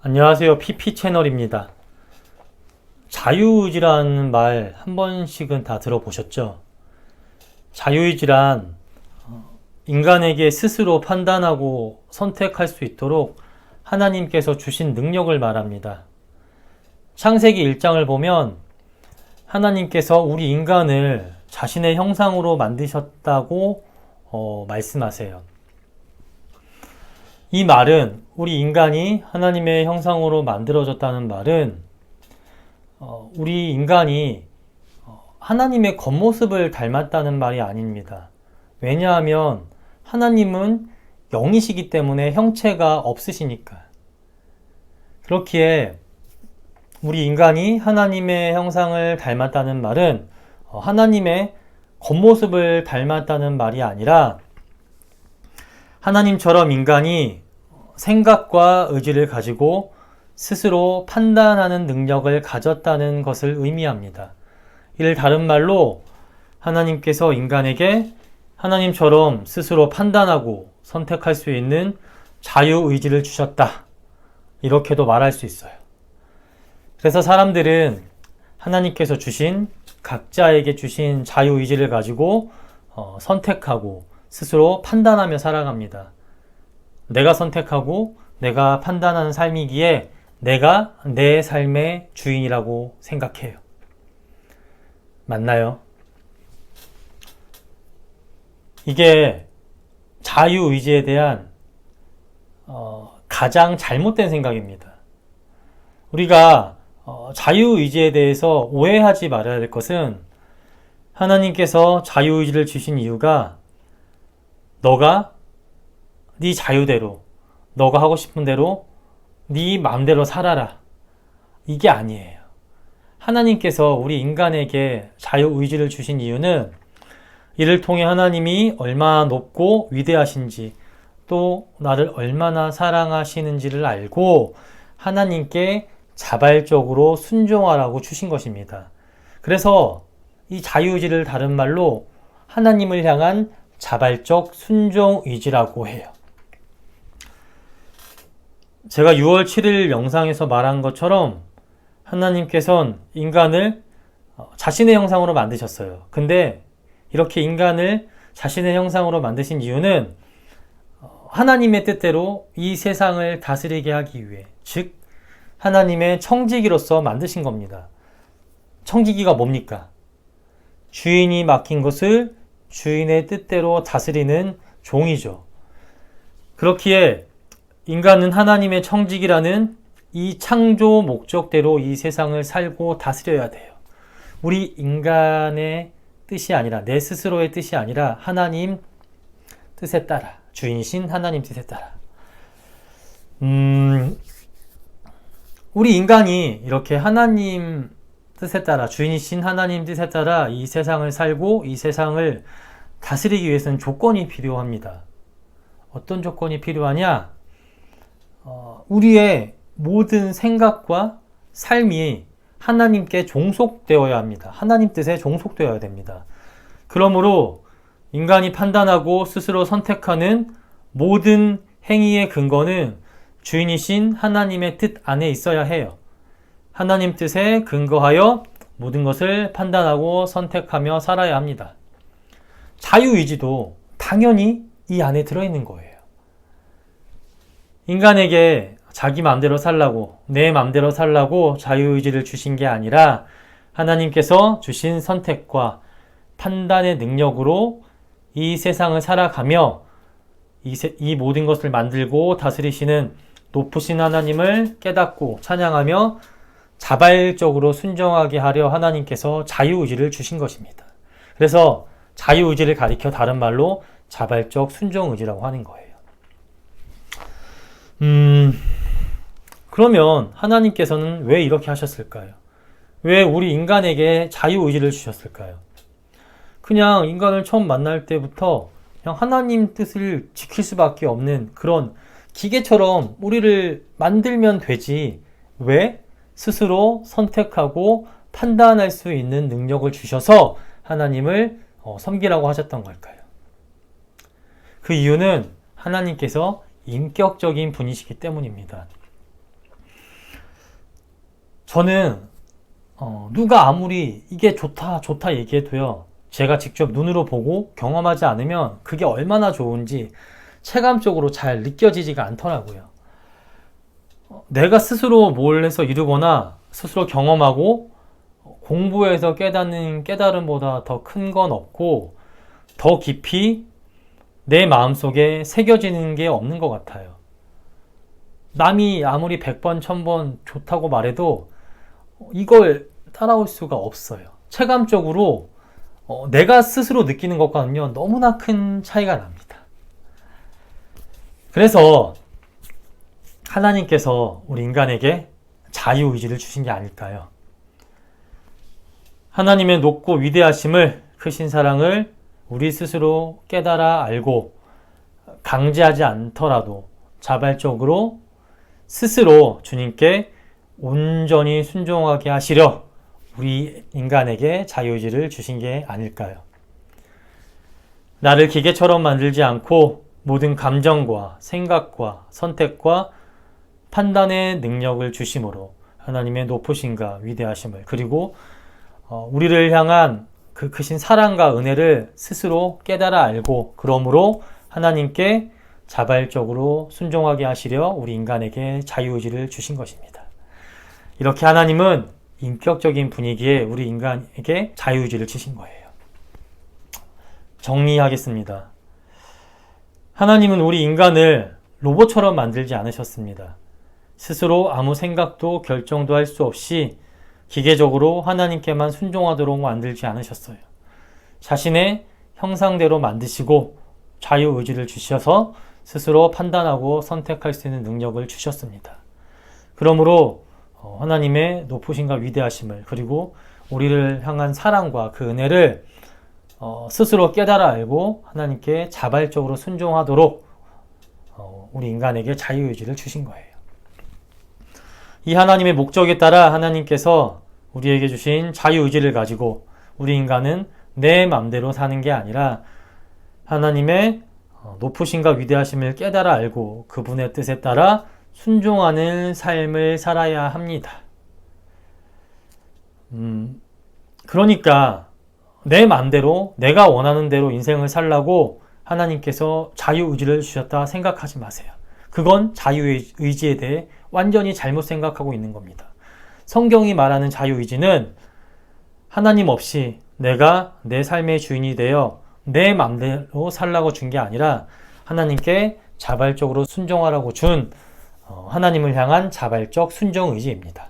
안녕하세요. PP 채널입니다. 자유의지라는 말 한 번씩은 다 들어보셨죠? 자유의지란 인간에게 스스로 판단하고 선택할 수 있도록 하나님께서 주신 능력을 말합니다. 창세기 1장을 보면 하나님께서 우리 인간을 자신의 형상으로 만드셨다고 말씀하세요. 이 말은 우리 인간이 하나님의 형상으로 만들어졌다는 말은 우리 인간이 하나님의 겉모습을 닮았다는 말이 아닙니다. 왜냐하면 하나님은 영이시기 때문에 형체가 없으시니까. 그렇기에 우리 인간이 하나님의 형상을 닮았다는 말은 하나님의 겉모습을 닮았다는 말이 아니라 하나님처럼 인간이 생각과 의지를 가지고 스스로 판단하는 능력을 가졌다는 것을 의미합니다. 이를 다른 말로 하나님께서 인간에게 하나님처럼 스스로 판단하고 선택할 수 있는 자유의지를 주셨다. 이렇게도 말할 수 있어요. 그래서 사람들은 하나님께서 주신 각자에게 주신 자유의지를 가지고 선택하고 스스로 판단하며 살아갑니다. 내가 선택하고 내가 판단하는 삶이기에 내가 내 삶의 주인이라고 생각해요. 맞나요? 이게 자유의지에 대한 가장 잘못된 생각입니다. 우리가 자유의지에 대해서 오해하지 말아야 될 것은 하나님께서 자유의지를 주신 이유가 너가 네 자유대로 너가 하고 싶은 대로 네 마음대로 살아라. 이게 아니에요. 하나님께서 우리 인간에게 자유의지를 주신 이유는 이를 통해 하나님이 얼마나 높고 위대하신지 또 나를 얼마나 사랑하시는지를 알고 하나님께 자발적으로 순종하라고 주신 것입니다. 그래서 이 자유의지를 다른 말로 하나님을 향한 자발적 순종의지라고 해요. 제가 6월 7일 영상에서 말한 것처럼 하나님께서는 인간을 자신의 형상으로 만드셨어요. 근데 이렇게 인간을 자신의 형상으로 만드신 이유는 하나님의 뜻대로 이 세상을 다스리게 하기 위해, 즉 하나님의 청지기로서 만드신 겁니다. 청지기가 뭡니까? 주인이 맡긴 것을 주인의 뜻대로 다스리는 종이죠. 그렇기에 인간은 하나님의 청지기라는 이 창조 목적대로 이 세상을 살고 다스려야 돼요. 우리 인간의 뜻이 아니라, 내 스스로의 뜻이 아니라 하나님 뜻에 따라, 주인이신 하나님 뜻에 따라. 우리 인간이 이렇게 하나님 뜻에 따라, 주인이신 하나님 뜻에 따라 이 세상을 살고 이 세상을 다스리기 위해서는 조건이 필요합니다. 어떤 조건이 필요하냐? 우리의 모든 생각과 삶이 하나님께 종속되어야 합니다. 하나님 뜻에 종속되어야 됩니다. 그러므로 인간이 판단하고 스스로 선택하는 모든 행위의 근거는 주인이신 하나님의 뜻 안에 있어야 해요. 하나님 뜻에 근거하여 모든 것을 판단하고 선택하며 살아야 합니다. 자유의지도 당연히 이 안에 들어있는 거예요. 인간에게 자기 마음대로 살라고, 내 마음대로 살라고 자유의지를 주신 게 아니라 하나님께서 주신 선택과 판단의 능력으로 이 세상을 살아가며 이 모든 것을 만들고 다스리시는 높으신 하나님을 깨닫고 찬양하며 자발적으로 순종하게 하려 하나님께서 자유의지를 주신 것입니다. 그래서 자유의지를 가리켜 다른 말로 자발적 순종의지라고 하는 거예요. 그러면 하나님께서는 왜 이렇게 하셨을까요? 왜 우리 인간에게 자유의지를 주셨을까요? 그냥 인간을 처음 만날 때부터 그냥 하나님 뜻을 지킬 수밖에 없는 그런 기계처럼 우리를 만들면 되지, 왜 스스로 선택하고 판단할 수 있는 능력을 주셔서 하나님을 섬기라고 하셨던 걸까요? 그 이유는 하나님께서 인격적인 분이시기 때문입니다. 저는 누가 아무리 이게 좋다 좋다 얘기해도요, 제가 직접 눈으로 보고 경험하지 않으면 그게 얼마나 좋은지 체감적으로 잘 느껴지지가 않더라고요. 내가 스스로 뭘 해서 이루거나 스스로 경험하고 공부해서 깨닫는 깨달음보다 더 큰 건 없고 더 깊이 내 마음속에 새겨지는 게 없는 것 같아요. 남이 아무리 100번, 1000번 좋다고 말해도 이걸 따라올 수가 없어요. 체감적으로 내가 스스로 느끼는 것과는요, 너무나 큰 차이가 납니다. 그래서 하나님께서 우리 인간에게 자유의지를 주신 게 아닐까요? 하나님의 높고 위대하심을, 크신 사랑을 우리 스스로 깨달아 알고 강제하지 않더라도 자발적으로 스스로 주님께 온전히 순종하게 하시려 우리 인간에게 자유의지를 주신 게 아닐까요? 나를 기계처럼 만들지 않고 모든 감정과 생각과 선택과 판단의 능력을 주심으로 하나님의 높으심과 위대하심을, 그리고 우리를 향한 그 크신 사랑과 은혜를 스스로 깨달아 알고 그러므로 하나님께 자발적으로 순종하게 하시려 우리 인간에게 자유의지를 주신 것입니다. 이렇게 하나님은 인격적인 분위기에 우리 인간에게 자유의지를 주신 거예요. 정리하겠습니다. 하나님은 우리 인간을 로봇처럼 만들지 않으셨습니다. 스스로 아무 생각도 결정도 할 수 없이 기계적으로 하나님께만 순종하도록 만들지 않으셨어요. 자신의 형상대로 만드시고 자유의지를 주셔서 스스로 판단하고 선택할 수 있는 능력을 주셨습니다. 그러므로 하나님의 높으심과 위대하심을, 그리고 우리를 향한 사랑과 그 은혜를 스스로 깨달아 알고 하나님께 자발적으로 순종하도록 우리 인간에게 자유의지를 주신 거예요. 이 하나님의 목적에 따라 하나님께서 우리에게 주신 자유의지를 가지고 우리 인간은 내 맘대로 사는 게 아니라 하나님의 높으심과 위대하심을 깨달아 알고 그분의 뜻에 따라 순종하는 삶을 살아야 합니다. 그러니까 내 맘대로 내가 원하는 대로 인생을 살라고 하나님께서 자유의지를 주셨다 생각하지 마세요. 그건 자유의지에 대해 완전히 잘못 생각하고 있는 겁니다. 성경이 말하는 자유의지는 하나님 없이 내가 내 삶의 주인이 되어 내 맘대로 살라고 준 게 아니라 하나님께 자발적으로 순종하라고 준 하나님을 향한 자발적 순종의지입니다.